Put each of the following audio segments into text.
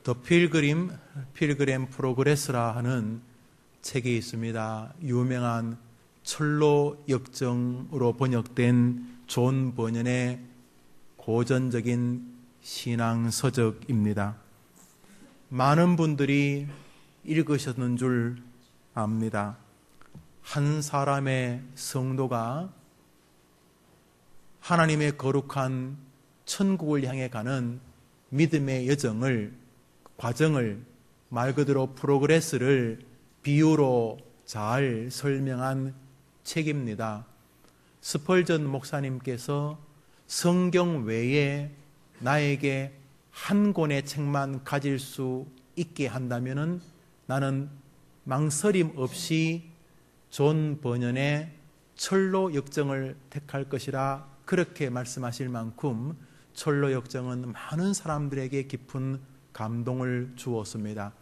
더 필그램 프로그레스라 하는 책이 있습니다. 유명한 철로 역정으로 번역된 존 버년의 고전적인 신앙 서적입니다. 많은 분들이 읽으셨는 줄 압니다. 한 사람의 성도가 하나님의 거룩한 천국을 향해 가는 믿음의 과정을 말 그대로 프로그레스를 비유로 잘 설명한 책입니다. 스펄전 목사님께서 성경 외에 나에게 한 권의 책만 가질 수 있게 한다면 나는 망설임 없이 존 버년의 철로 역정을 택할 것이라 그렇게 말씀하실 만큼 철로 역정은 많은 사람들에게 깊은 감동을 주었습니다.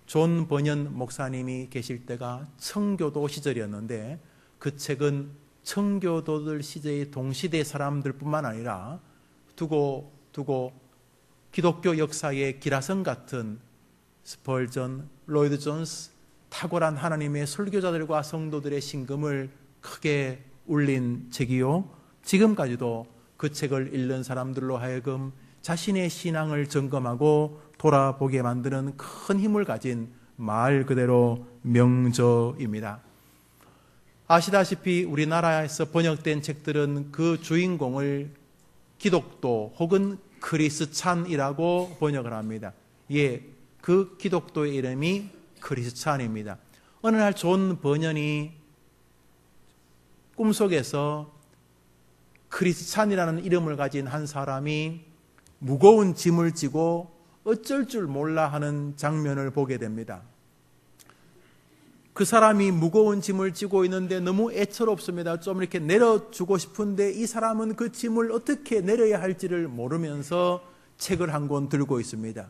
존 버년 목사님이 계실 때가 청교도 시절이었는데 그 책은 청교도들 시대의 동시대 사람들 뿐만 아니라 두고 기독교 역사의 기라성 같은 스펄전, 로이드 존스, 탁월한 하나님의 설교자들과 성도들의 신금을 크게 울린 책이요, 지금까지도 그 책을 읽는 사람들로 하여금 자신의 신앙을 점검하고 돌아보게 만드는 큰 힘을 가진 말 그대로 명저입니다. 아시다시피 우리나라에서 번역된 책들은 그 주인공을 기독도 혹은 크리스찬이라고 번역을 합니다. 그 기독도의 이름이 크리스찬입니다. 어느 날 존 버년이 꿈속에서 크리스찬이라는 이름을 가진 한 사람이 무거운 짐을 지고 어쩔 줄 몰라 하는 장면을 보게 됩니다. 그 사람이 무거운 짐을 지고 있는데 너무 애처롭습니다. 좀 이렇게 내려주고 싶은데 이 사람은 그 짐을 어떻게 내려야 할지를 모르면서 책을 한 권 들고 있습니다.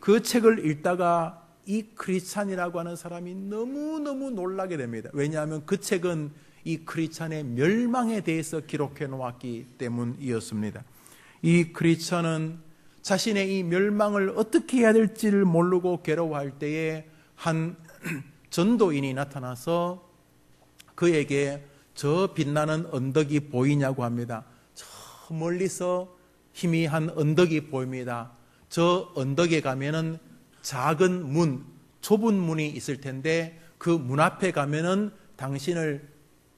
그 책을 읽다가 이 크리스찬이라고 하는 사람이 너무너무 놀라게 됩니다. 왜냐하면 그 책은 이 크리스찬의 멸망에 대해서 기록해 놓았기 때문이었습니다. 이 크리스찬은 자신의 이 멸망을 어떻게 해야 될지를 모르고 괴로워할 때에 한 전도인이 나타나서 그에게 저 빛나는 언덕이 보이냐고 합니다. 저 멀리서 희미한 언덕이 보입니다. 저 언덕에 가면은 작은 문, 좁은 문이 있을 텐데 그 문 앞에 가면은 당신을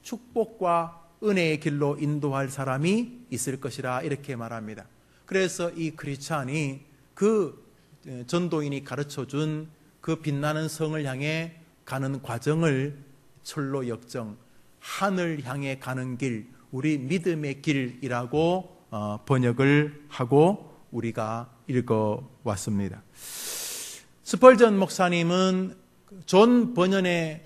축복과 은혜의 길로 인도할 사람이 있을 것이라 이렇게 말합니다. 그래서 이 크리스찬이 그 전도인이 가르쳐준 그 빛나는 성을 향해 가는 과정을 철로 역정, 하늘 향해 가는 길, 우리 믿음의 길이라고 번역을 하고 우리가 읽어왔습니다. 스펄전 목사님은 존 버년의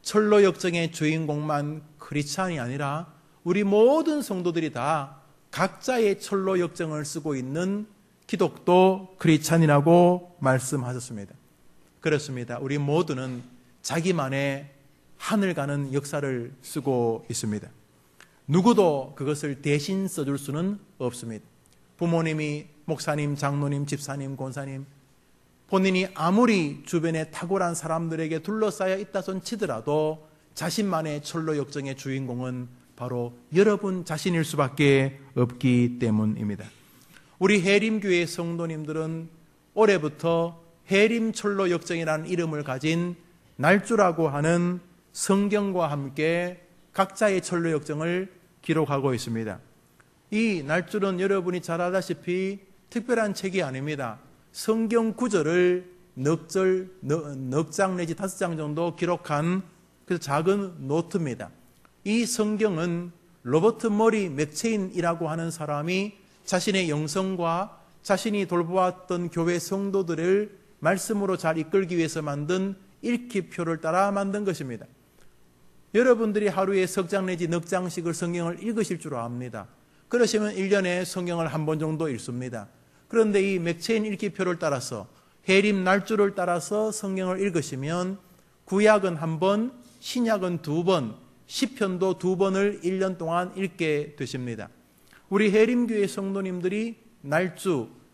철로 역정의 주인공만 크리스찬이 아니라 우리 모든 성도들이 다 각자의 철로 역정을 쓰고 있는 기독도 크리스찬이라고 말씀하셨습니다. 그렇습니다. 우리 모두는 자기만의 하늘 가는 역사를 쓰고 있습니다. 누구도 그것을 대신 써줄 수는 없습니다. 부모님이 목사님, 장로님, 집사님, 권사님, 본인이 아무리 주변에 탁월한 사람들에게 둘러싸여 있다 손 치더라도 자신만의 철로 역정의 주인공은 바로 여러분 자신일 수밖에 없기 때문입니다. 우리 해림교회 성도님들은 올해부터 해림 철로 역정이라는 이름을 가진 날주라고 하는 성경과 함께 각자의 철로 역정을 기록하고 있습니다. 이 날줄은 여러분이 잘 아다시피 특별한 책이 아닙니다. 성경 구절을 넉 장 내지 5장 정도 기록한 그 작은 노트입니다. 이 성경은 로버트 머리 맥체인이라고 하는 사람이 자신의 영성과 자신이 돌보았던 교회 성도들을 말씀으로 잘 이끌기 위해서 만든 읽기표를 따라 만든 것입니다. 여러분들이 하루에 석 장 내지 넉 장씩을 성경을 읽으실 줄 압니다. 그러시면 1년에 성경을 한 번 정도 읽습니다. 그런데 이 맥체인 읽기표를 따라서 해림 날줄을 따라서 성경을 읽으시면 구약은 한 번, 신약은 2번, 시편도 2번을 1년 동안 읽게 되십니다. 우리 해림교회 성도님들이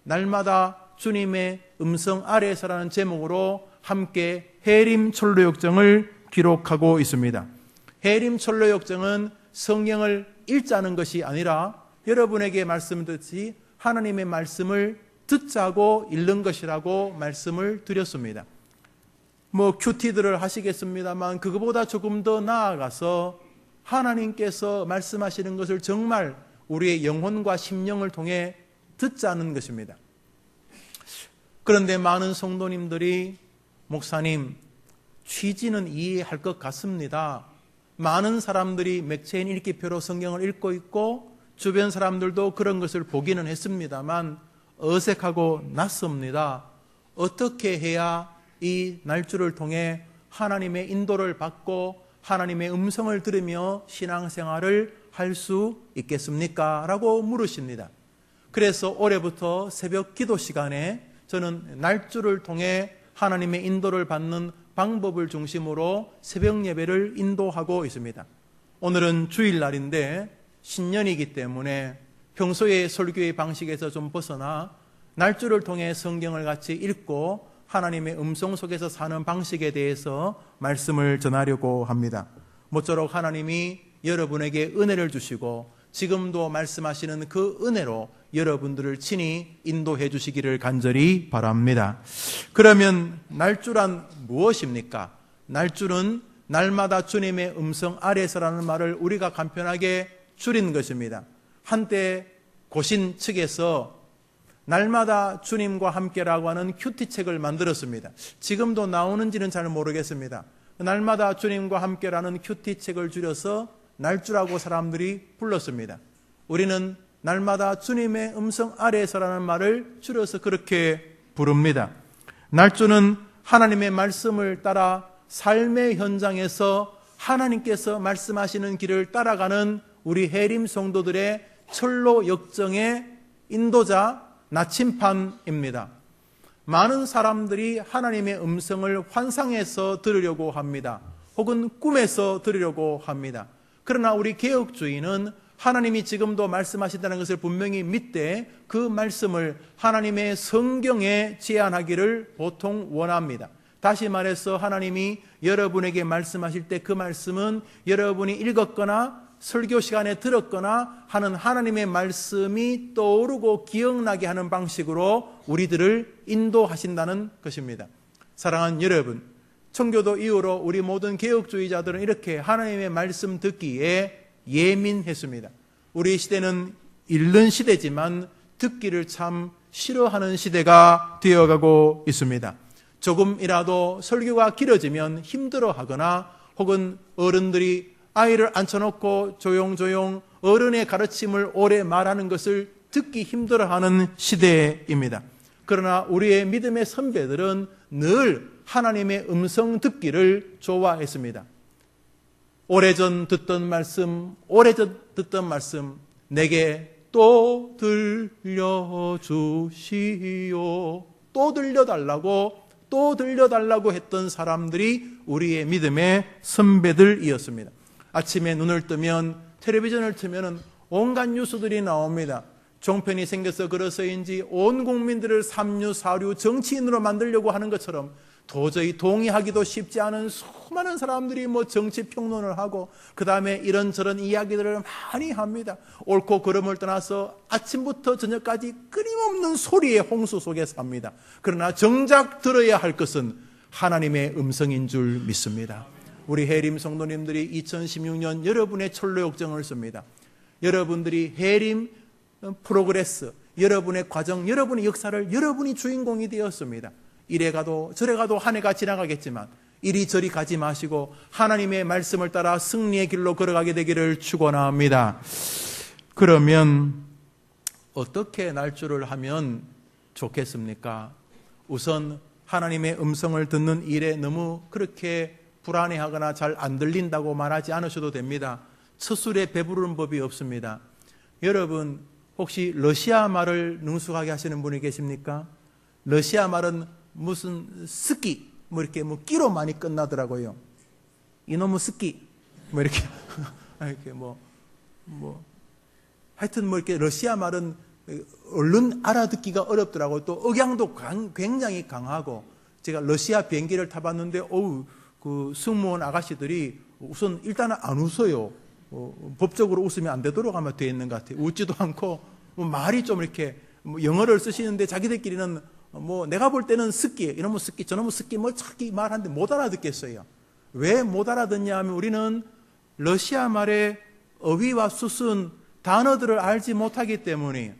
날마다 주님의 음성 아래에서라는 제목으로 함께 해림철로역정을 기록하고 있습니다. 해림철로역정은 성경을 읽자는 것이 아니라 여러분에게 말씀드렸듯이 하나님의 말씀을 듣자고 읽는 것이라고 말씀을 드렸습니다. 큐티들을 하시겠습니다만 그거보다 조금 더 나아가서 하나님께서 말씀하시는 것을 정말 우리의 영혼과 심령을 통해 듣자는 것입니다. 그런데 많은 성도님들이 목사님, 취지는 이해할 것 같습니다. 많은 사람들이 맥체인 읽기표로 성경을 읽고 있고 주변 사람들도 그런 것을 보기는 했습니다만 어색하고 낯섭니다. 어떻게 해야 이 날줄을 통해 하나님의 인도를 받고 하나님의 음성을 들으며 신앙생활을 할 수 있겠습니까? 라고 물으십니다. 그래서 올해부터 새벽 기도 시간에 저는 날줄을 통해 하나님의 인도를 받는 방법을 중심으로 새벽 예배를 인도하고 있습니다. 오늘은 주일날인데 신년이기 때문에 평소의 설교의 방식에서 좀 벗어나 날줄을 통해 성경을 같이 읽고 하나님의 음성 속에서 사는 방식에 대해서 말씀을 전하려고 합니다. 모쪼록 하나님이 여러분에게 은혜를 주시고 지금도 말씀하시는 그 은혜로 여러분들을 친히 인도해 주시기를 간절히 바랍니다. 그러면 날줄은 무엇입니까? 날줄은 날마다 주님의 음성 아래서라는 말을 우리가 간편하게 줄인 것입니다. 한때 고신 측에서 날마다 주님과 함께라고 하는 큐티책을 만들었습니다. 지금도 나오는지는 잘 모르겠습니다. 날마다 주님과 함께라는 큐티책을 줄여서 날주라고 사람들이 불렀습니다. 우리는 날마다 주님의 음성 아래에서라는 말을 줄여서 그렇게 부릅니다. 날주는 하나님의 말씀을 따라 삶의 현장에서 하나님께서 말씀하시는 길을 따라가는 우리 해림 성도들의 철로 역정의 인도자 나침판입니다. 많은 사람들이 하나님의 음성을 환상에서 들으려고 합니다. 혹은 꿈에서 들으려고 합니다. 그러나 우리 개혁주의는 하나님이 지금도 말씀하신다는 것을 분명히 믿되 그 말씀을 하나님의 성경에 제안하기를 보통 원합니다. 다시 말해서 하나님이 여러분에게 말씀하실 때 그 말씀은 여러분이 읽었거나 설교 시간에 들었거나 하는 하나님의 말씀이 떠오르고 기억나게 하는 방식으로 우리들을 인도하신다는 것입니다. 사랑하는 여러분, 청교도 이후로 우리 모든 개혁주의자들은 이렇게 하나님의 말씀 듣기에 예민했습니다. 우리 시대는 읽는 시대지만 듣기를 참 싫어하는 시대가 되어가고 있습니다. 조금이라도 설교가 길어지면 힘들어하거나 혹은 어른들이 아이를 앉혀놓고 조용조용 어른의 가르침을 오래 말하는 것을 듣기 힘들어하는 시대입니다. 그러나 우리의 믿음의 선배들은 늘 하나님의 음성 듣기를 좋아했습니다. 오래전 듣던 말씀, 내게 또 들려주시오. 또 들려달라고 했던 사람들이 우리의 믿음의 선배들이었습니다. 아침에 눈을 뜨면 텔레비전을 틀면 온갖 뉴스들이 나옵니다. 종편이 생겨서 그래서인지 온 국민들을 삼류, 사류, 정치인으로 만들려고 하는 것처럼 도저히 동의하기도 쉽지 않은 수많은 사람들이 정치 평론을 하고 그 다음에 이런저런 이야기들을 많이 합니다. 옳고 그름을 떠나서 아침부터 저녁까지 끊임없는 소리의 홍수 속에 삽니다. 그러나 정작 들어야 할 것은 하나님의 음성인 줄 믿습니다. 우리 해림 성도님들이 2016년 여러분의 철로 역정을 씁니다. 여러분들이 해림 프로그레스, 여러분의 과정, 여러분의 역사를 여러분이 주인공이 되었습니다. 이래 가도 저래 가도 한 해가 지나가겠지만 이리저리 가지 마시고 하나님의 말씀을 따라 승리의 길로 걸어가게 되기를 축원합니다. 그러면 어떻게 날줄을 하면 좋겠습니까? 우선 하나님의 음성을 듣는 일에 너무 그렇게 불안해하거나 잘 안 들린다고 말하지 않으셔도 됩니다. 첫 술에 배부르는 법이 없습니다. 여러분 혹시 러시아 말을 능숙하게 하시는 분이 계십니까? 러시아 말은 무슨 스키 이렇게 끼로 많이 끝나더라고요. 이놈의 스키 이렇게 이렇게 하여튼 이렇게 러시아 말은 얼른 알아듣기가 어렵더라고요. 또 억양도 굉장히 강하고, 제가 러시아 비행기를 타봤는데 그 승무원 아가씨들이 우선 일단은 안 웃어요. 법적으로 웃으면 안 되도록 아마 되어 있는 것 같아요. 웃지도 않고 말이 좀 이렇게 영어를 쓰시는데 자기들끼리는 내가 볼 때는 스키, 이놈의 스키, 저놈의 스키 자기 말하는데 못 알아듣겠어요. 왜 못 알아듣냐 하면 우리는 러시아 말의 어휘와 수순, 단어들을 알지 못하기 때문에.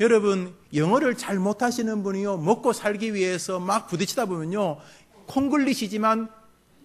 여러분, 영어를 잘 못하시는 분이요, 먹고 살기 위해서 막 부딪히다 보면요, 콩글리시지만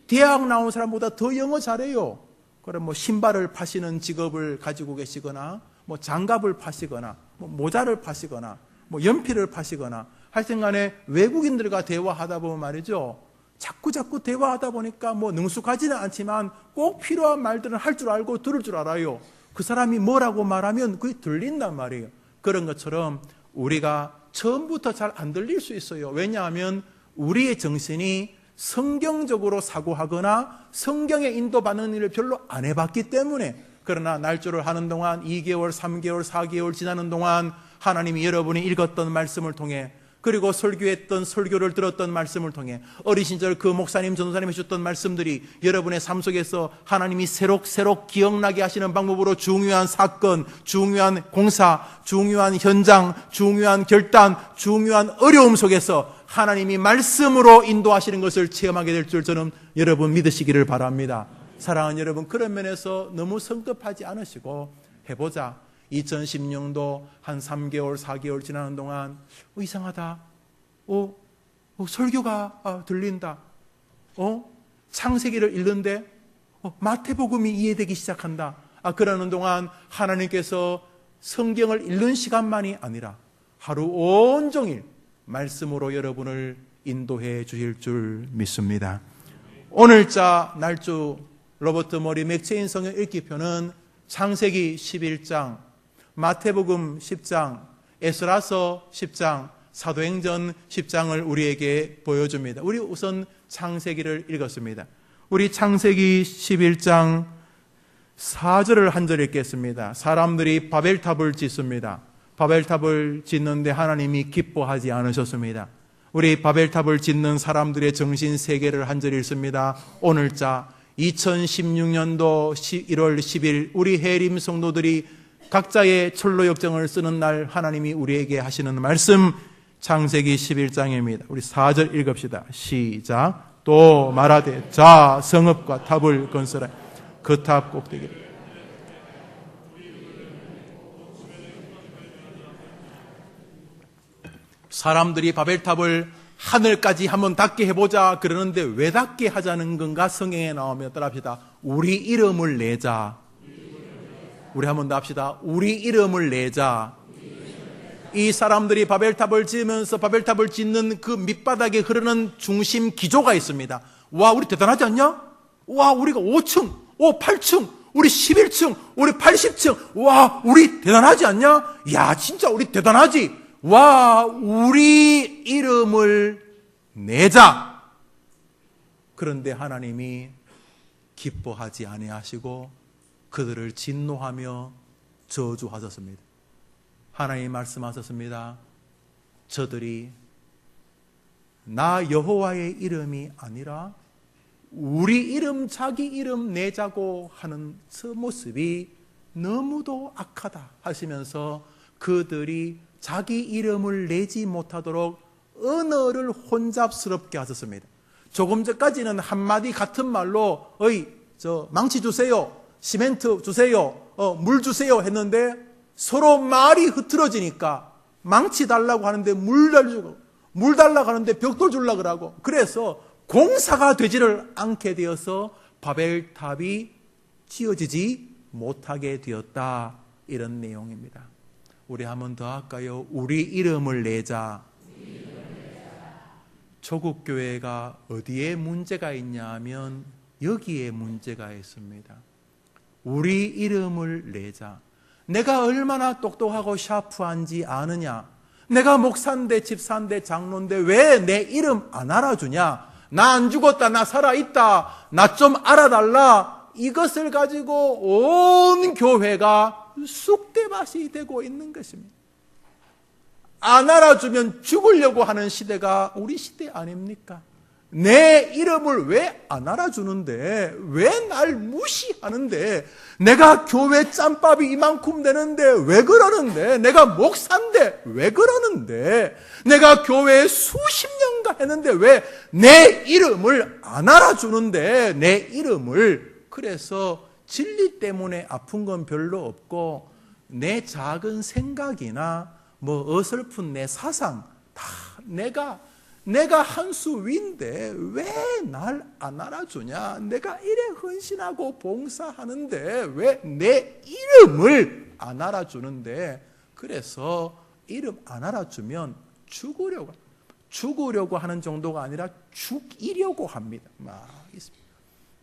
대학 나온 사람보다 더 영어 잘해요. 그럼 신발을 파시는 직업을 가지고 계시거나, 장갑을 파시거나, 모자를 파시거나, 연필을 파시거나, 하여튼 간에 외국인들과 대화하다 보면 말이죠, 자꾸 대화하다 보니까 능숙하지는 않지만 꼭 필요한 말들은 할 줄 알고 들을 줄 알아요. 그 사람이 뭐라고 말하면 그게 들린단 말이에요. 그런 것처럼 우리가 처음부터 잘 안 들릴 수 있어요. 왜냐하면 우리의 정신이 성경적으로 사고하거나 성경에 인도받는 일을 별로 안 해봤기 때문에. 그러나 날조를 하는 동안 2개월, 3개월, 4개월 지나는 동안 하나님이 여러분이 읽었던 말씀을 통해, 그리고 설교했던 설교를 들었던 말씀을 통해, 어린 시절 그 목사님, 전도사님 해주셨던 말씀들이 여러분의 삶 속에서 하나님이 새록새록 기억나게 하시는 방법으로 중요한 사건, 중요한 공사, 중요한 현장, 중요한 결단, 중요한 어려움 속에서 하나님이 말씀으로 인도하시는 것을 체험하게 될 줄 저는 여러분 믿으시기를 바랍니다. 사랑하는 여러분, 그런 면에서 너무 성급하지 않으시고 해보자. 2016년도 한 3개월, 4개월 지나는 동안 이상하다. 설교가 들린다. 창세기를 읽는데 마태복음이 이해되기 시작한다. 그러는 동안 하나님께서 성경을 읽는 시간만이 아니라 하루 온종일 말씀으로 여러분을 인도해 주실 줄 믿습니다. 오늘자 날주 로버트 머리 맥체인 성경 읽기표는 창세기 11장, 마태복음 10장, 에스라서 10장, 사도행전 10장을 우리에게 보여줍니다. 우리 우선 창세기를 읽었습니다. 우리 창세기 11장 4절을 한 절 읽겠습니다. 사람들이 바벨탑을 짓습니다. 바벨탑을 짓는데 하나님이 기뻐하지 않으셨습니다. 우리 바벨탑을 짓는 사람들의 정신 세계를 한 절 읽습니다. 오늘자 2016년도 1월 10일 우리 해림 성도들이 각자의 철로 역정을 쓰는 날 하나님이 우리에게 하시는 말씀, 창세기 11장입니다. 우리 4절 읽읍시다. 시작. 또 말하되 자 성읍과 탑을 건설하여 그 탑 꼭대기를. 사람들이 바벨탑을 하늘까지 한번 닿게 해보자 그러는데 왜 닿게 하자는 건가? 성경에 나오면 따라합시다. 우리 이름을 내자. 우리 한번 더 합시다. 우리 이름을 내자. 이 사람들이 바벨탑을 지으면서 바벨탑을 짓는 그 밑바닥에 흐르는 중심 기조가 있습니다. 와, 우리 대단하지 않냐? 와, 우리가 5층, 8층, 우리 11층, 우리 80층. 와, 우리 대단하지 않냐? 야, 진짜 우리 대단하지? 와, 우리 이름을 내자. 그런데 하나님이 기뻐하지 아니하시고 그들을 진노하며 저주하셨습니다. 하나님이 말씀하셨습니다. 저들이 나 여호와의 이름이 아니라 우리 이름, 자기 이름 내자고 하는 그 모습이 너무도 악하다 하시면서 그들이 자기 이름을 내지 못하도록 언어를 혼잡스럽게 하셨습니다. 조금 전까지는 한마디 같은 말로 망치 주세요, 시멘트 주세요, 물 주세요 했는데 서로 말이 흐트러지니까 망치 달라고 하는데 물 달라고 하는데 벽돌 주려고 그러고, 그래서 공사가 되지를 않게 되어서 바벨탑이 지어지지 못하게 되었다. 이런 내용입니다. 우리 한번 더 할까요? 우리 이름을 내자. 조국 교회가 어디에 문제가 있냐 하면 여기에 문제가 있습니다. 우리 이름을 내자. 내가 얼마나 똑똑하고 샤프한지 아느냐? 내가 목사인데 집사인데 장로인데 왜 내 이름 안 알아주냐? 나 안 죽었다, 나 살아있다, 나 좀 알아달라. 이것을 가지고 온 교회가 쑥대밭이 되고 있는 것입니다. 안 알아주면 죽으려고 하는 시대가 우리 시대 아닙니까? 내 이름을 왜 안 알아주는데, 왜 날 무시하는데, 내가 교회 짬밥이 이만큼 되는데 왜 그러는데, 내가 목사인데 왜 그러는데, 내가 교회에 수십 년간 했는데 왜 내 이름을 안 알아주는데, 내 이름을. 그래서 진리 때문에 아픈 건 별로 없고, 내 작은 생각이나 뭐 어설픈 내 사상 다 내가 한 수 위인데 왜 날 안 알아주냐? 내가 이래 헌신하고 봉사하는데 왜 내 이름을 안 알아주는데? 그래서 이름 안 알아주면 죽으려고 하는 정도가 아니라 죽이려고 합니다.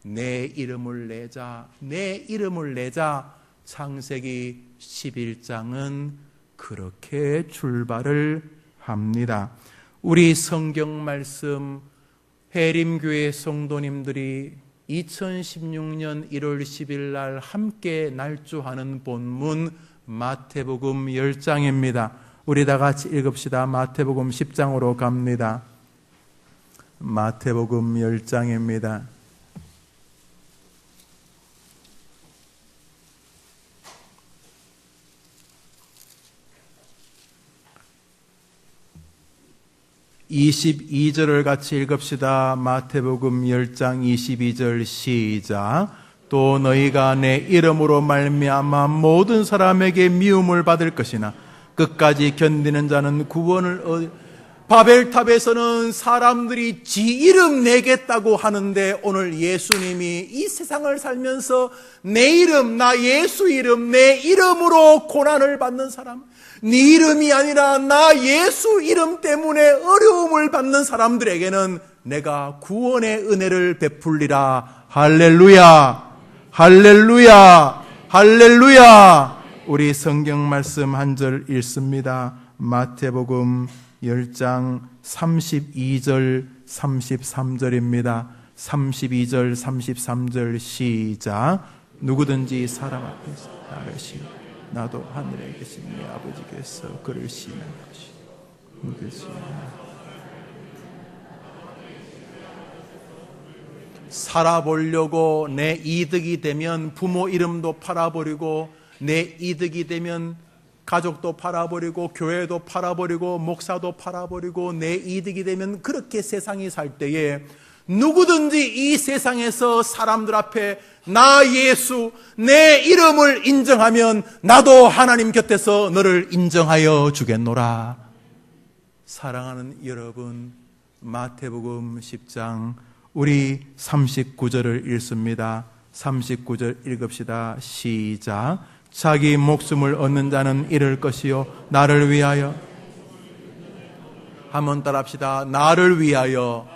내 이름을 내자, 내 이름을 내자. 창세기 11장은 그렇게 출발을 합니다. 우리 성경 말씀 해림교회 성도님들이 2016년 1월 10일 날 함께 날조하는 본문 마태복음 10장입니다. 우리 다 같이 읽읍시다. 마태복음 10장으로 갑니다. 마태복음 10장입니다. (22절을) 같이 읽읍시다. 마태복음 10장 22절 시작. 또 너희가 내 이름으로 말미암아 모든 사람에게 미움을 받을 것이나 끝까지 견디는 자는 구원을 바벨탑에서는 사람들이 지 이름 내겠다고 하는데, 오늘 예수님이 이 세상을 살면서 내 이름, 나 예수 이름, 내 이름으로 고난을 받는 사람, 네 이름이 아니라 나 예수 이름 때문에 어려움을 받는 사람들에게는 내가 구원의 은혜를 베풀리라. 할렐루야, 할렐루야, 할렐루야. 우리 성경 말씀 한 절 읽습니다. 마태복음 10장 32절 33절입니다. 32절 33절 시작. 누구든지 사람 앞에서 나를 시여 나도 하늘에 계신 내 아버지께서 그를 시는 것이 살아보려고 내 이득이 되면 부모 이름도 팔아버리고, 내 이득이 되면 가족도 팔아버리고, 교회도 팔아버리고, 목사도 팔아버리고, 내 이득이 되면 그렇게 세상이 살 때에 누구든지 이 세상에서 사람들 앞에 나 예수 내 이름을 인정하면 나도 하나님 곁에서 너를 인정하여 주겠노라. 사랑하는 여러분, 마태복음 10장 우리 39절을 읽습니다. 39절 읽읍시다. 시작. 자기 목숨을 얻는 자는 잃을 것이요 나를 위하여, 한번 따라합시다. 나를 위하여.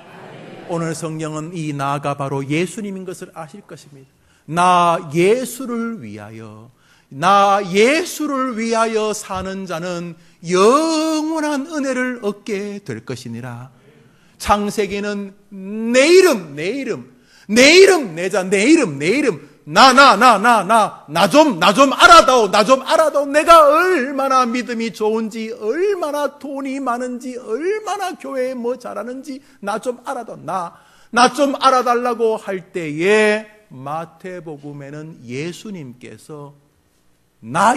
오늘 성경은 이 나가 바로 예수님인 것을 아실 것입니다. 나 예수를 위하여, 나 예수를 위하여 사는 자는 영원한 은혜를 얻게 될 것이니라. 창세기는 내 이름 내자, 내 이름 나 좀 알아다오. 내가 얼마나 믿음이 좋은지, 얼마나 돈이 많은지, 얼마나 교회에 뭐 잘하는지 나 좀 알아다오. 나 좀 알아달라고 할 때에 마태복음에는 예수님께서 나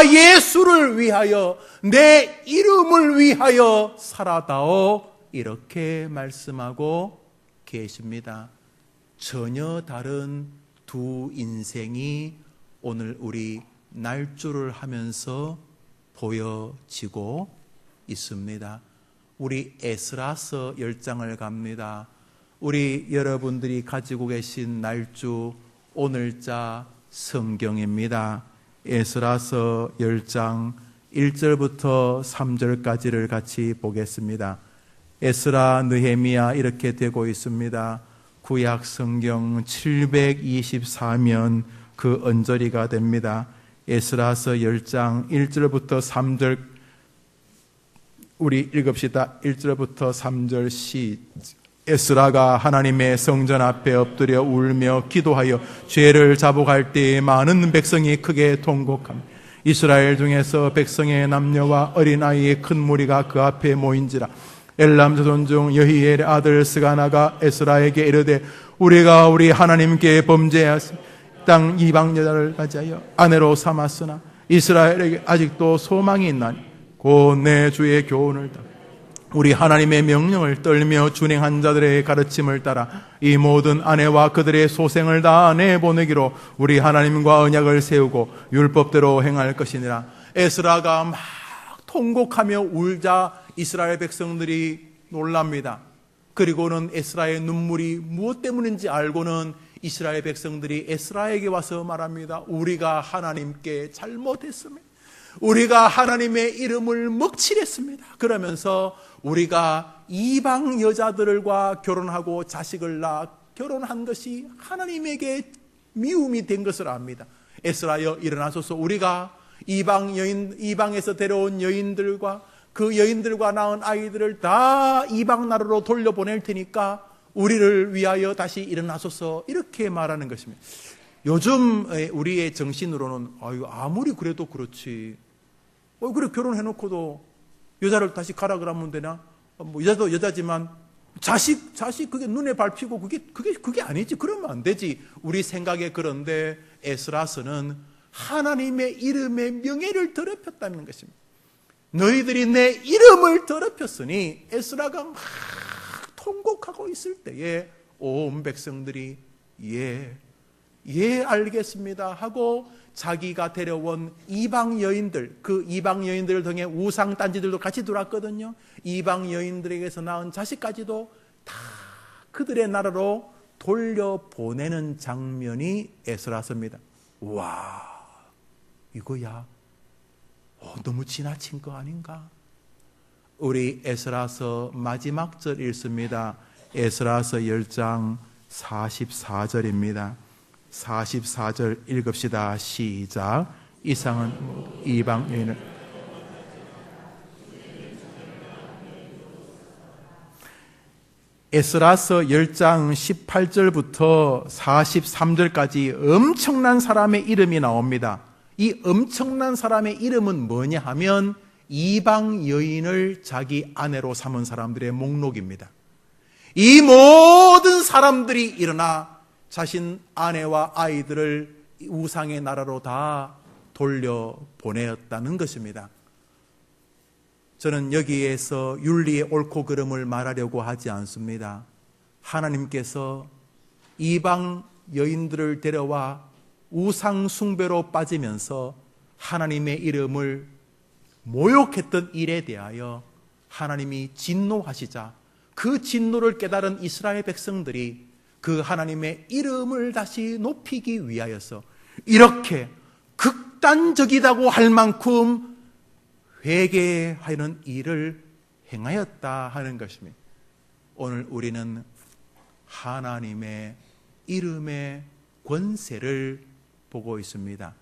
예수를 위하여, 내 이름을 위하여 살아다오, 이렇게 말씀하고 계십니다. 전혀 다른 두 인생이 오늘 우리 날조를 하면서 보여지고 있습니다. 우리 에스라서 10장을 갑니다. 우리 여러분들이 가지고 계신 날조 오늘자 성경입니다. 에스라서 10장 1절부터 3절까지를 같이 보겠습니다. 에스라, 느헤미야 이렇게 되고 있습니다. 구약 성경 724면 그 언저리가 됩니다. 에스라서 10장 1절부터 3절 우리 읽읍시다. 1절부터 3절 시작. 에스라가 하나님의 성전 앞에 엎드려 울며 기도하여 죄를 자복할 때에 많은 백성이 크게 통곡합니다. 이스라엘 중에서 백성의 남녀와 어린아이의 큰 무리가 그 앞에 모인지라. 엘람 자손 중 여히엘의 아들 스가나가 에스라에게 이르되 우리가 우리 하나님께 범죄하여 땅 이방 여자를 맞이하여 아내로 삼았으나 이스라엘에게 아직도 소망이 있나니 곧 내 주의 교훈을 따라 우리 하나님의 명령을 떨며 준행한 자들의 가르침을 따라 이 모든 아내와 그들의 소생을 다 내보내기로 우리 하나님과 언약을 세우고 율법대로 행할 것이니라. 에스라가 막 통곡하며 울자 이스라엘 백성들이 놀랍니다. 그리고는 에스라의 눈물이 무엇 때문인지 알고는 이스라엘 백성들이 에스라에게 와서 말합니다. 우리가 하나님께 잘못했습니다. 우리가 하나님의 이름을 먹칠했습니다. 그러면서 우리가 이방 여자들과 결혼하고 자식을 낳아 결혼한 것이 하나님에게 미움이 된 것을 압니다. 에스라여 일어나소서. 우리가 이방에서 데려온 여인들과 그 여인들과 낳은 아이들을 다 이방 나라로 돌려보낼 테니까 우리를 위하여 다시 일어나소서. 이렇게 말하는 것입니다. 요즘 우리의 정신으로는 아무리 그래도 그렇지. 그래 결혼해놓고도 여자를 다시 가라 그러면 되나? 여자도 여자지만 자식 그게 눈에 밟히고 그게 아니지. 그러면 안 되지. 우리 생각에 그런데 에스라서는 하나님의 이름의 명예를 더럽혔다는 것입니다. 너희들이 내 이름을 더럽혔으니 에스라가 막 통곡하고 있을 때에 온 백성들이 예 알겠습니다 하고 자기가 데려온 이방 여인들, 그 이방 여인들을 통해 우상 단지들도 같이 들어왔거든요. 이방 여인들에게서 낳은 자식까지도 다 그들의 나라로 돌려보내는 장면이 에스라서입니다. 와, 이거야 너무 지나친 거 아닌가? 우리 에스라서 마지막 절 읽습니다. 에스라서 10장 44절입니다. 44절 읽읍시다. 시작. 이상은 이방 여인을 에스라서 10장 18절부터 43절까지 엄청난 사람의 이름이 나옵니다. 이 엄청난 사람의 이름은 뭐냐 하면 이방 여인을 자기 아내로 삼은 사람들의 목록입니다. 이 모든 사람들이 일어나 자신 아내와 아이들을 우상의 나라로 다 돌려보내었다는 것입니다. 저는 여기에서 윤리의 옳고 그름을 말하려고 하지 않습니다. 하나님께서 이방 여인들을 데려와 우상 숭배로 빠지면서 하나님의 이름을 모욕했던 일에 대하여 하나님이 진노하시자 그 진노를 깨달은 이스라엘 백성들이 그 하나님의 이름을 다시 높이기 위하여서 이렇게 극단적이라고 할 만큼 회개하는 일을 행하였다 하는 것입니다. 오늘 우리는 하나님의 이름의 권세를 보고 있습니다.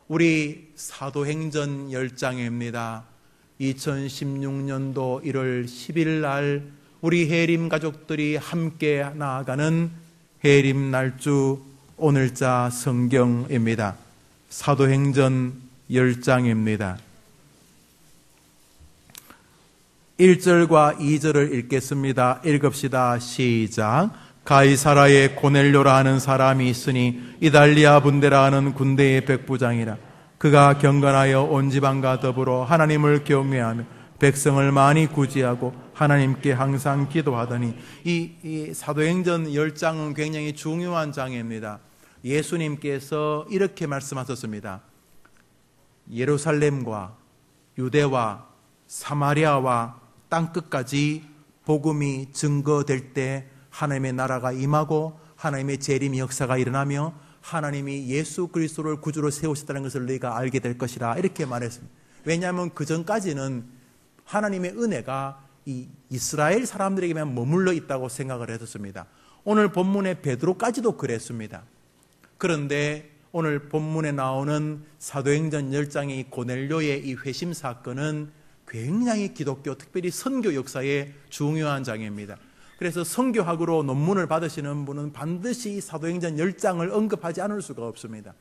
우리 사도행전 10장입니다. 2016년도 1월 10일 날 우리 해림 가족들이 함께 나아가는 해림 날주 오늘자 성경입니다. 사도행전 10장입니다. 1절과 2절을 읽겠습니다. 읽읍시다. 시작. 가이사라에 고넬료라 하는 사람이 있으니 이달리아 분대라 하는 군대의 백부장이라. 그가 경건하여 온 지방과 더불어 하나님을 경외하며 백성을 많이 구제하고 하나님께 항상 기도하더니 이 사도행전 10장은 굉장히 중요한 장입니다. 예수님께서 이렇게 말씀하셨습니다. 예루살렘과 유대와 사마리아와 땅끝까지 복음이 증거될 때 하나님의 나라가 임하고 하나님의 재림의 역사가 일어나며 하나님이 예수 그리스도를 구주로 세우셨다는 것을 너희가 알게 될 것이라 이렇게 말했습니다. 왜냐하면 그 전까지는 하나님의 은혜가 이 이스라엘 사람들에게만 머물러 있다고 생각을 했었습니다. 오늘 본문의 베드로까지도 그랬습니다. 그런데 오늘 본문에 나오는 사도행전 10장의 이 고넬료의 이 회심 사건은 굉장히 기독교, 특별히 선교 역사의 중요한 장입니다. 그래서 선교학으로 논문을 받으시는 분은 반드시 사도행전 10장을 언급하지 않을 수가 없습니다.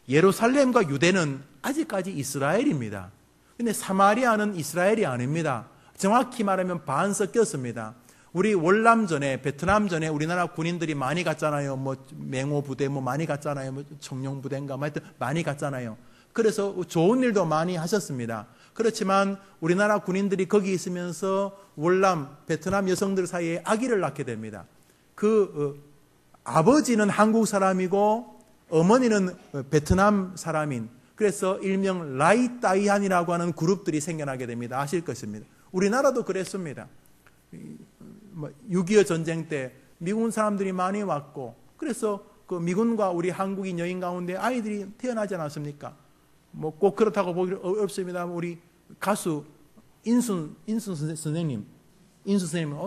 예루살렘과 유대는 아직까지 이스라엘입니다. 근데 사마리아는 이스라엘이 아닙니다. 정확히 말하면 반 섞였습니다. 우리 월남전에, 베트남전에 우리나라 군인들이 많이 갔잖아요. 뭐 맹호 부대 뭐 많이 갔잖아요. 뭐 청룡 부대인가 하여튼 많이 갔잖아요. 그래서 좋은 일도 많이 하셨습니다. 그렇지만 우리나라 군인들이 거기 있으면서 월남, 베트남 여성들 사이에 아기를 낳게 됩니다. 아버지는 한국 사람이고 어머니는 베트남 사람인, 그래서 일명 라이따이한이라고 하는 그룹들이 생겨나게 됩니다. 아실 것입니다. 우리나라도 그랬습니다. 6.25 전쟁 때 미군 사람들이 많이 왔고, 그래서 그 미군과 우리 한국인 여인 가운데 아이들이 태어나지 않았습니까? 뭐 꼭 그렇다고 보기 어렵습니다. 우리 가수 인순 선생님,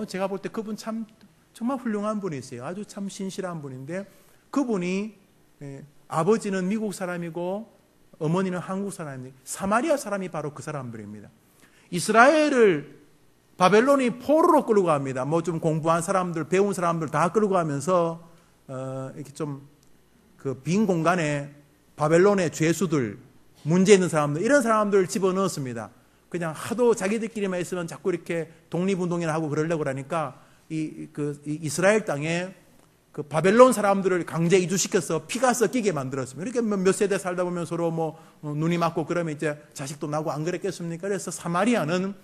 제가 볼 때 그분 참 정말 훌륭한 분이세요. 아주 참 신실한 분인데, 그분이 아버지는 미국 사람이고 어머니는 한국 사람입니다. 사마리아 사람이 바로 그 사람들입니다. 이스라엘을 바벨론이 포로로 끌고 갑니다. 뭐 좀 공부한 사람들, 배운 사람들 다 끌고 가면서 이렇게 좀 그 빈 공간에 바벨론의 죄수들, 문제 있는 사람들, 이런 사람들을 집어넣었습니다. 그냥 하도 자기들끼리만 있으면 자꾸 이렇게 독립운동이나 하고 그러려고 그러니까 이스라엘 땅에 그 바벨론 사람들을 강제 이주시켜서 피가 섞이게 만들었습니다. 이렇게 몇 세대 살다 보면 서로 뭐 눈이 맞고 그러면 이제 자식도 나고 안 그랬겠습니까? 그래서 사마리아는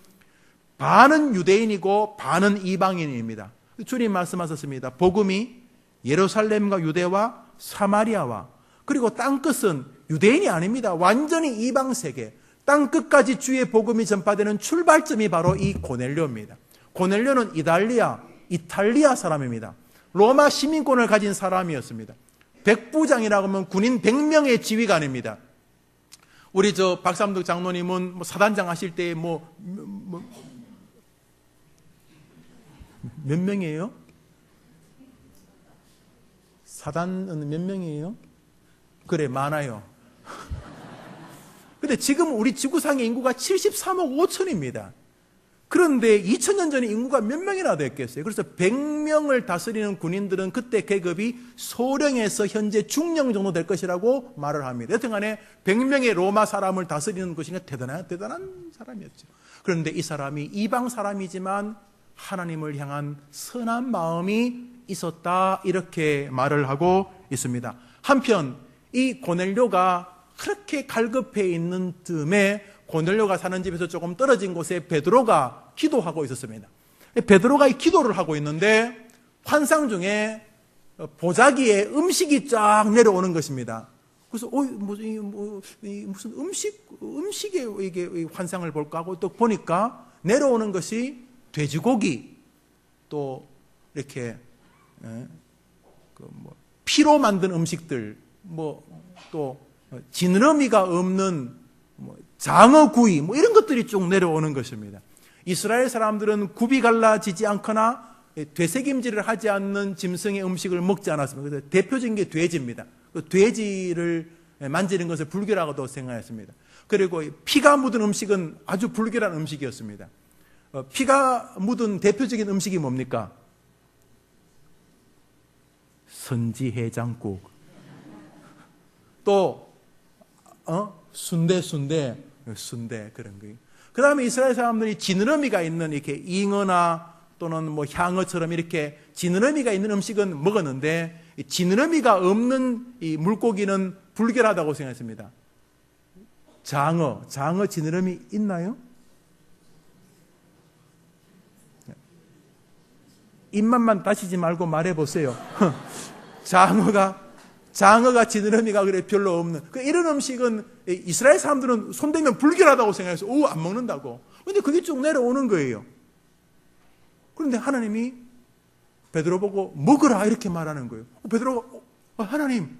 반은 유대인이고 반은 이방인입니다. 주님 말씀하셨습니다. 복음이 예루살렘과 유대와 사마리아와, 그리고 땅끝은 유대인이 아닙니다. 완전히 이방 세계, 땅끝까지 주의 복음이 전파되는 출발점이 바로 이 고넬료입니다. 고넬료는 이탈리아 사람입니다. 로마 시민권을 가진 사람이었습니다. 백부장이라고 하면 군인 100명의 지휘관입니다. 우리 박삼덕 장로님은 뭐 사단장 하실 때 몇 명이에요? 사단은 몇 명이에요? 그래, 많아요. 근데 지금 우리 지구상의 인구가 73억 5천입니다. 그런데 2000년 전에 인구가 몇 명이나 됐겠어요? 그래서 100명을 다스리는 군인들은 그때 계급이 소령에서 현재 중령 정도 될 것이라고 말을 합니다. 여튼 간에 100명의 로마 사람을 다스리는 것이 대단한 사람이었죠. 그런데 이 사람이 이방 사람이지만 하나님을 향한 선한 마음이 있었다, 이렇게 말을 하고 있습니다. 한편 이 고넬료가 그렇게 갈급해 있는 즈음에 고넬료가 사는 집에서 조금 떨어진 곳에 베드로가 기도하고 있었습니다. 베드로가 이 기도를 하고 있는데 환상 중에 보자기에 음식이 쫙 내려오는 것입니다. 그래서 무슨 음식의 이게 환상을 볼까 하고 또 보니까 내려오는 것이 돼지고기, 또 이렇게 피로 만든 음식들, 또 지느러미가 없는 장어구이, 이런 것들이 쭉 내려오는 것입니다. 이스라엘 사람들은 굽이 갈라지지 않거나 되새김질을 하지 않는 짐승의 음식을 먹지 않았습니다. 그래서 대표적인 게 돼지입니다. 돼지를 만지는 것을 불결하고도 생각했습니다. 그리고 피가 묻은 음식은 아주 불결한 음식이었습니다. 피가 묻은 대표적인 음식이 뭡니까? 선지해장국. 또 순대 그런 거. 그 다음에 이스라엘 사람들이 지느러미가 있는 이렇게 잉어나 또는 향어처럼 이렇게 지느러미가 있는 음식은 먹었는데, 지느러미가 없는 이 물고기는 불결하다고 생각했습니다. 장어 지느러미 있나요? 입맛만 따시지 말고 말해보세요. 장어가 지느러미가 그래 별로 없는 이런 음식은 이스라엘 사람들은 손대면 불결하다고 생각해서 안 먹는다고. 그런데 그게 쭉 내려오는 거예요. 그런데 하나님이 베드로 보고 먹으라 이렇게 말하는 거예요. 베드로가 하나님,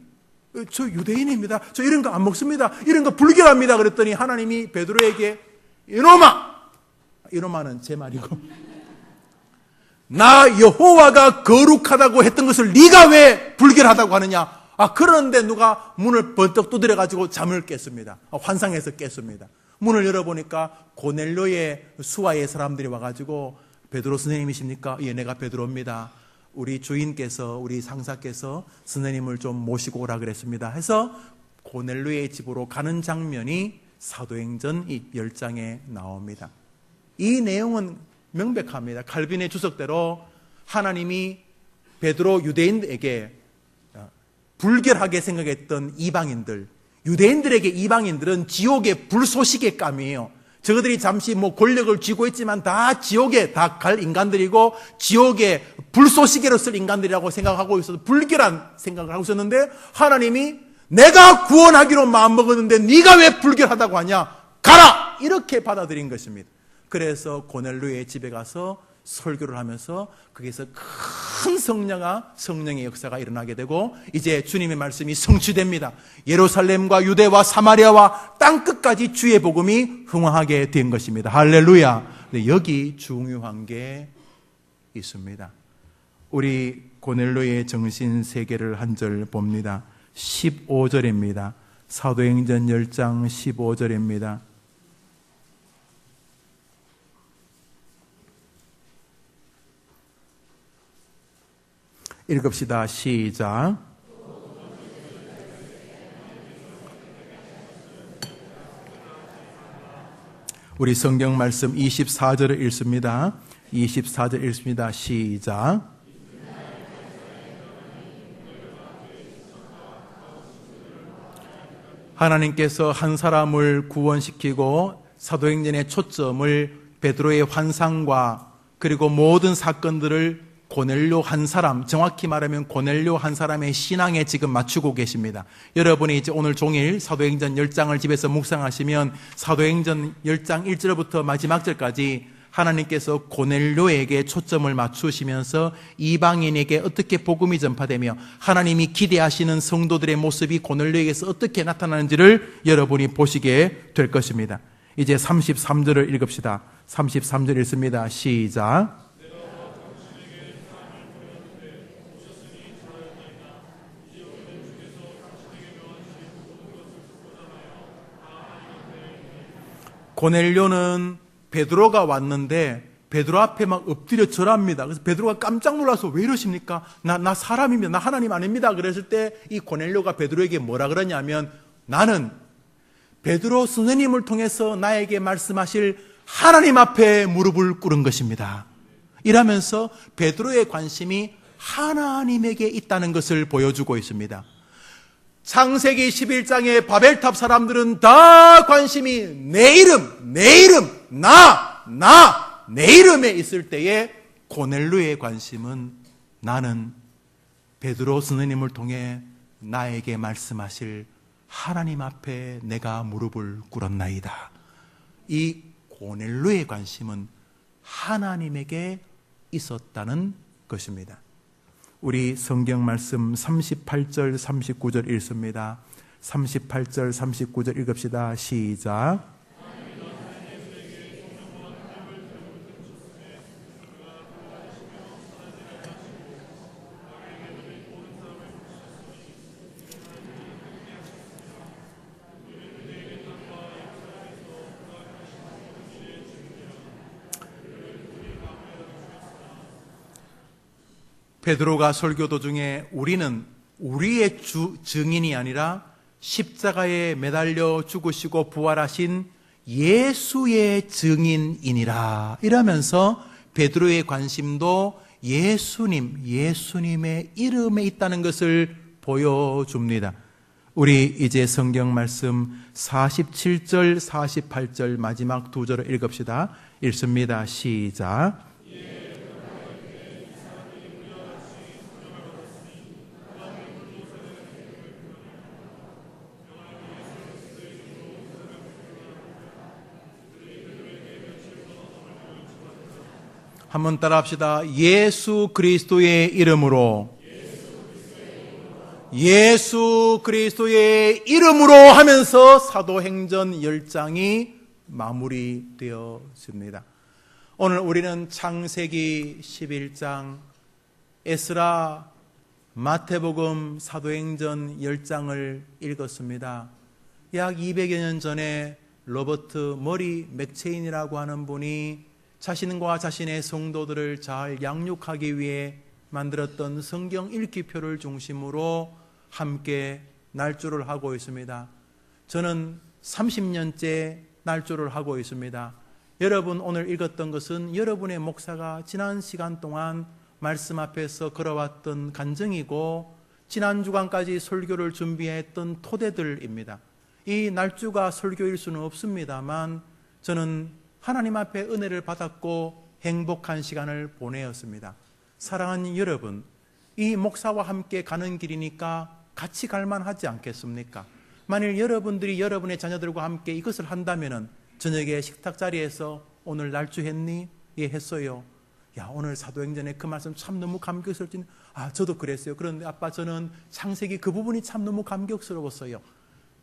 저 유대인입니다. 저 이런 거 안 먹습니다. 이런 거 불결합니다. 그랬더니 하나님이 베드로에게 이놈아는 제 말이고, 나 여호와가 거룩하다고 했던 것을 네가 왜 불결하다고 하느냐? 그런데 누가 문을 번쩍 두드려가지고 잠을 깼습니다. 환상에서 깼습니다. 문을 열어보니까 고넬료의 수하의 사람들이 와가지고, 베드로 선생님이십니까? 예, 내가 베드로입니다. 우리 주인께서, 우리 상사께서 선생님을 좀 모시고 오라 그랬습니다. 해서 고넬료의 집으로 가는 장면이 사도행전 10장에 나옵니다. 이 내용은 명백합니다. 칼빈의 주석대로 하나님이 베드로 유대인에게 불결하게 생각했던 이방인들, 유대인들에게 이방인들은 지옥의 불쏘시개 감이에요. 저들이 잠시 권력을 쥐고 있지만 다 지옥에 다 갈 인간들이고 지옥의 불쏘시개로 쓸 인간들이라고 생각하고 있어서 불결한 생각을 하고 있었는데, 하나님이 내가 구원하기로 마음먹었는데 네가 왜 불결하다고 하냐, 가라! 이렇게 받아들인 것입니다. 그래서 고넬료의 집에 가서 설교를 하면서 거기서 큰 성령의 역사가 일어나게 되고, 이제 주님의 말씀이 성취됩니다. 예루살렘과 유대와 사마리아와 땅끝까지 주의 복음이 흥황하게 된 것입니다. 할렐루야. 여기 중요한 게 있습니다. 우리 고넬료의 정신 세계를 한 절 봅니다. 15절입니다. 사도행전 10장 15절입니다. 읽읍시다. 시작. 우리 성경 말씀 24절을 읽습니다. 24절 읽습니다. 시작. 하나님께서 한 사람을 구원시키고 사도행전의 초점을 베드로의 환상과 그리고 모든 사건들을 고넬료 한 사람, 정확히 말하면 고넬료 한 사람의 신앙에 지금 맞추고 계십니다. 여러분이 이제 오늘 종일 사도행전 10장을 집에서 묵상하시면 사도행전 10장 1절부터 마지막 절까지 하나님께서 고넬료에게 초점을 맞추시면서 이방인에게 어떻게 복음이 전파되며 하나님이 기대하시는 성도들의 모습이 고넬료에게서 어떻게 나타나는지를 여러분이 보시게 될 것입니다. 이제 33절을 읽읍시다. 33절 읽습니다. 시작. 고넬료는 베드로가 왔는데 베드로 앞에 막 엎드려 절합니다. 그래서 베드로가 깜짝 놀라서 왜 이러십니까? 나 사람입니다. 나 하나님 아닙니다. 그랬을 때 이 고넬료가 베드로에게 뭐라 그러냐면, 나는 베드로 선생님을 통해서 나에게 말씀하실 하나님 앞에 무릎을 꿇은 것입니다. 이러면서 베드로의 관심이 하나님에게 있다는 것을 보여주고 있습니다. 창세기 11장의 바벨탑 사람들은 다 관심이 내 이름, 내 이름에 있을 때에 고넬료의 관심은 나는 베드로 선생님을 통해 나에게 말씀하실 하나님 앞에 내가 무릎을 꿇었나이다. 이 고넬료의 관심은 하나님에게 있었다는 것입니다. 우리 성경 말씀 38절 39절 읽습니다. 38절 39절 읽읍시다. 시작. 베드로가 설교 도중에 우리는 우리의 증인이 아니라 십자가에 매달려 죽으시고 부활하신 예수의 증인이니라 이러면서 베드로의 관심도 예수님의 이름에 있다는 것을 보여줍니다. 우리 이제 성경 말씀 47절 48절 마지막 두 절을 읽읍시다. 읽습니다. 시작. 한번 따라합시다. 예수 그리스도의 이름으로, 예수 그리스도의 이름으로 하면서 사도행전 10장이 마무리되어집니다. 오늘 우리는 창세기 11장, 에스라, 마태복음, 사도행전 10장을 읽었습니다. 약 200여 년 전에 로버트 머리 맥체인이라고 하는 분이 자신과 자신의 성도들을 잘 양육하기 위해 만들었던 성경 읽기표를 중심으로 함께 날조를 하고 있습니다. 저는 30년째 날조를 하고 있습니다. 여러분 오늘 읽었던 것은 여러분의 목사가 지난 시간 동안 말씀 앞에서 걸어왔던 간증이고 지난 주간까지 설교를 준비했던 토대들입니다. 이 날조가 설교일 수는 없습니다만 저는 하나님 앞에 은혜를 받았고 행복한 시간을 보내었습니다. 사랑하는 여러분, 이 목사와 함께 가는 길이니까 같이 갈만하지 않겠습니까? 만일 여러분들이 여러분의 자녀들과 함께 이것을 한다면 저녁에 식탁 자리에서 오늘 날조했니? 예, 했어요. 야, 오늘 사도행전에 그 말씀 참 너무 감격스럽지. 저도 그랬어요. 그런데 아빠, 저는 창세기 그 부분이 참 너무 감격스러웠어요.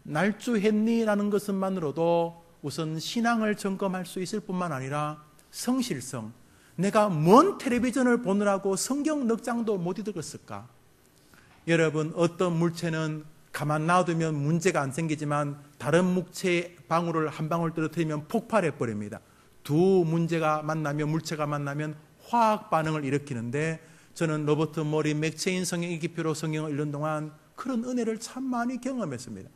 날조했니? 라는 것만으로도 우선 신앙을 점검할 수 있을 뿐만 아니라 성실성, 내가 뭔 텔레비전을 보느라고 성경 넉 장도 못 읽었을까? 여러분, 어떤 물체는 가만 놔두면 문제가 안 생기지만 다른 물체의 방울을 한 방울 떨어뜨리면 폭발해 버립니다. 두 물체가 만나면 화학 반응을 일으키는데 저는 로버트 모리 맥체인 성경 읽기표로 성경을 읽는 동안 그런 은혜를 참 많이 경험했습니다.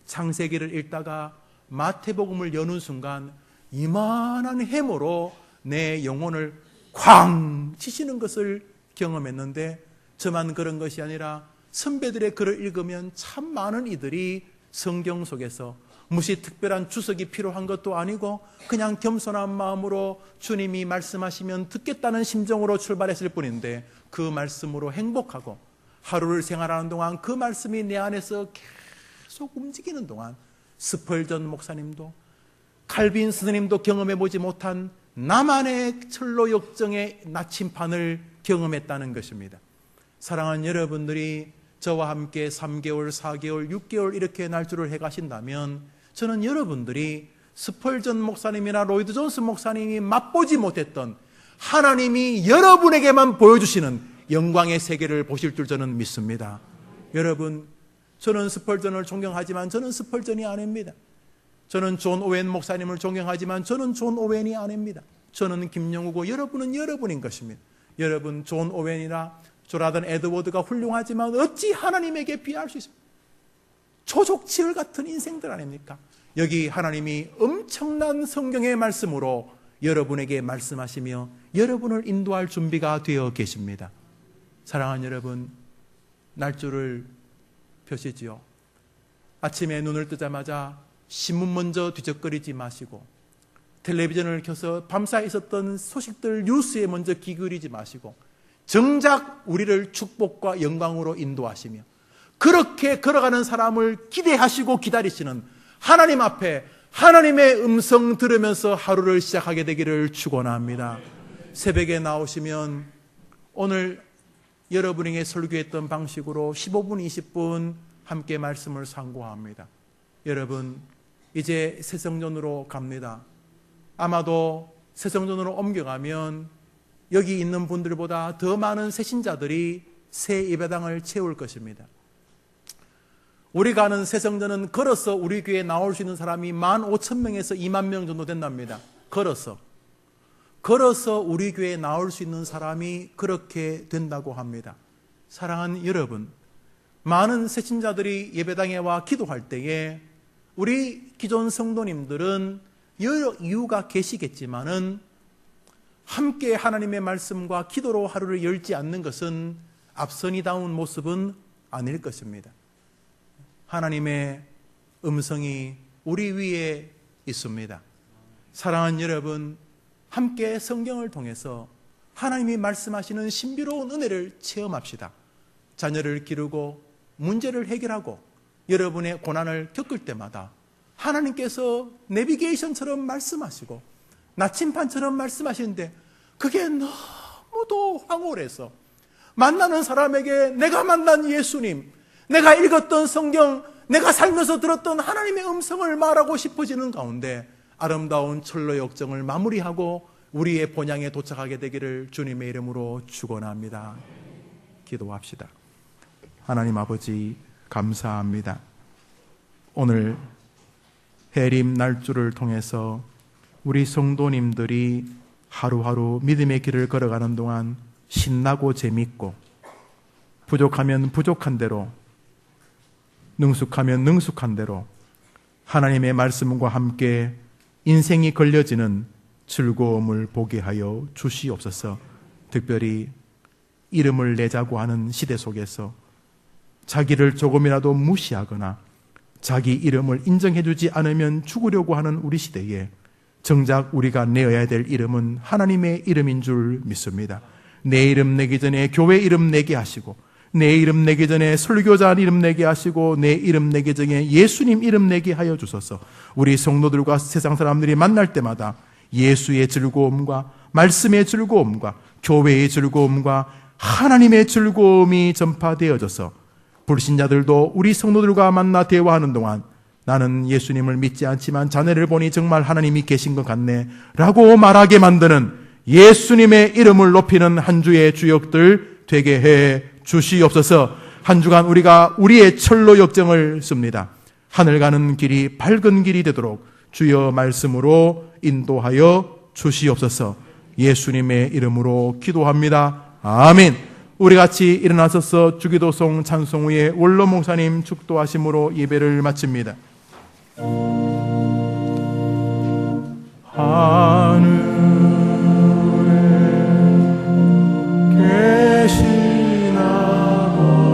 창세기를 읽다가 마태복음을 여는 순간 이만한 해모로 내 영혼을 쾅 치시는 것을 경험했는데 저만 그런 것이 아니라 선배들의 글을 읽으면 참 많은 이들이 성경 속에서 무시 특별한 주석이 필요한 것도 아니고 그냥 겸손한 마음으로 주님이 말씀하시면 듣겠다는 심정으로 출발했을 뿐인데 그 말씀으로 행복하고 하루를 생활하는 동안 그 말씀이 내 안에서 계속 움직이는 동안 스펄전 목사님도 칼빈 스님도 경험해보지 못한 나만의 철로 역정의 나침판을 경험했다는 것입니다. 사랑하는 여러분들이 저와 함께 3개월, 4개월, 6개월 이렇게 날조를 해가신다면 저는 여러분들이 스펄전 목사님이나 로이드 존스 목사님이 맛보지 못했던 하나님이 여러분에게만 보여주시는 영광의 세계를 보실 줄 저는 믿습니다. 여러분, 저는 스펄전을 존경하지만 저는 스펄전이 아닙니다. 저는 존 오웬 목사님을 존경하지만 저는 존 오웬이 아닙니다. 저는 김영우고 여러분은 여러분인 것입니다. 여러분, 존 오웬이나 조나단 에드워드가 훌륭하지만 어찌 하나님에게 비할 수 있습니까? 초족치열 같은 인생들 아닙니까? 여기 하나님이 엄청난 성경의 말씀으로 여러분에게 말씀하시며 여러분을 인도할 준비가 되어 계십니다. 사랑하는 여러분, 날조를 펴시지요. 아침에 눈을 뜨자마자 신문 먼저 뒤적거리지 마시고 텔레비전을 켜서 밤사이 있었던 소식들 뉴스에 먼저 귀 기울이지 마시고 정작 우리를 축복과 영광으로 인도하시며 그렇게 걸어가는 사람을 기대하시고 기다리시는 하나님 앞에 하나님의 음성 들으면서 하루를 시작하게 되기를 축원합니다. 새벽에 나오시면 오늘 여러분에게 설교했던 방식으로 15분, 20분 함께 말씀을 상고합니다. 여러분, 이제 새성전으로 갑니다. 아마도 새성전으로 옮겨가면 여기 있는 분들보다 더 많은 새신자들이 새 예배당을 채울 것입니다. 우리가 아는 새성전은 걸어서 우리 교회에 나올 수 있는 사람이 15,000명에서 2만 명 정도 된답니다. 걸어서 우리 교회에 나올 수 있는 사람이 그렇게 된다고 합니다. 사랑하는 여러분, 많은 새신자들이 예배당에 와 기도할 때에 우리 기존 성도님들은 여러 이유가 계시겠지만은 함께 하나님의 말씀과 기도로 하루를 열지 않는 것은 앞선이다운 모습은 아닐 것입니다. 하나님의 음성이 우리 위에 있습니다. 사랑하는 여러분, 함께 성경을 통해서 하나님이 말씀하시는 신비로운 은혜를 체험합시다. 자녀를 기르고 문제를 해결하고 여러분의 고난을 겪을 때마다 하나님께서 내비게이션처럼 말씀하시고 나침판처럼 말씀하시는데 그게 너무도 황홀해서 만나는 사람에게 내가 만난 예수님, 내가 읽었던 성경, 내가 살면서 들었던 하나님의 음성을 말하고 싶어지는 가운데 아름다운 철로 역정을 마무리하고 우리의 본향에 도착하게 되기를 주님의 이름으로 축원합니다. 기도합시다. 하나님 아버지, 감사합니다. 오늘 해림 날조를 통해서 우리 성도님들이 하루하루 믿음의 길을 걸어가는 동안 신나고 재밌고 부족하면 부족한 대로 능숙하면 능숙한 대로 하나님의 말씀과 함께 인생이 걸려지는 즐거움을 보게 하여 주시옵소서. 특별히 이름을 내자고 하는 시대 속에서 자기를 조금이라도 무시하거나 자기 이름을 인정해주지 않으면 죽으려고 하는 우리 시대에 정작 우리가 내어야 될 이름은 하나님의 이름인 줄 믿습니다. 내 이름 내기 전에 교회 이름 내게 하시고, 내 이름 내기 전에 설교자 이름 내게 하시고, 내 이름 내기 전에 예수님 이름 내게 하여 주소서. 우리 성도들과 세상 사람들이 만날 때마다 예수의 즐거움과 말씀의 즐거움과 교회의 즐거움과 하나님의 즐거움이 전파되어져서 불신자들도 우리 성도들과 만나 대화하는 동안 나는 예수님을 믿지 않지만 자네를 보니 정말 하나님이 계신 것 같네 라고 말하게 만드는 예수님의 이름을 높이는 한 주의 주역들 되게 해 주시옵소서. 한 주간 우리가 우리의 철로 역정을 씁니다. 하늘 가는 길이 밝은 길이 되도록 주여 말씀으로 인도하여 주시옵소서. 예수님의 이름으로 기도합니다. 아멘. 우리 같이 일어나서서 주기도송 찬송 후에 원로 목사님 축도하심으로 예배를 마칩니다. 하늘에 계신 아버지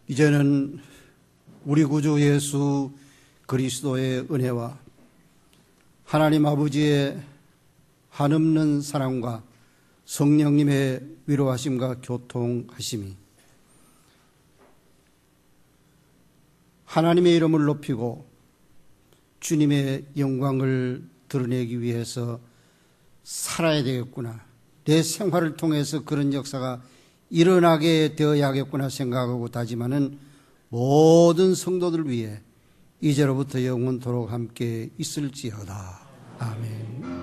이제는 우리 구주 예수 그리스도의 은혜와 하나님 아버지의 한없는 사랑과 성령님의 위로하심과 교통하심이 하나님의 이름을 높이고 주님의 영광을 드러내기 위해서 살아야 되겠구나, 내 생활을 통해서 그런 역사가 일어나게 되어야겠구나 생각하고 다짐하는 모든 성도들 위해 이제로부터 영원토록 함께 있을지어다. 아멘.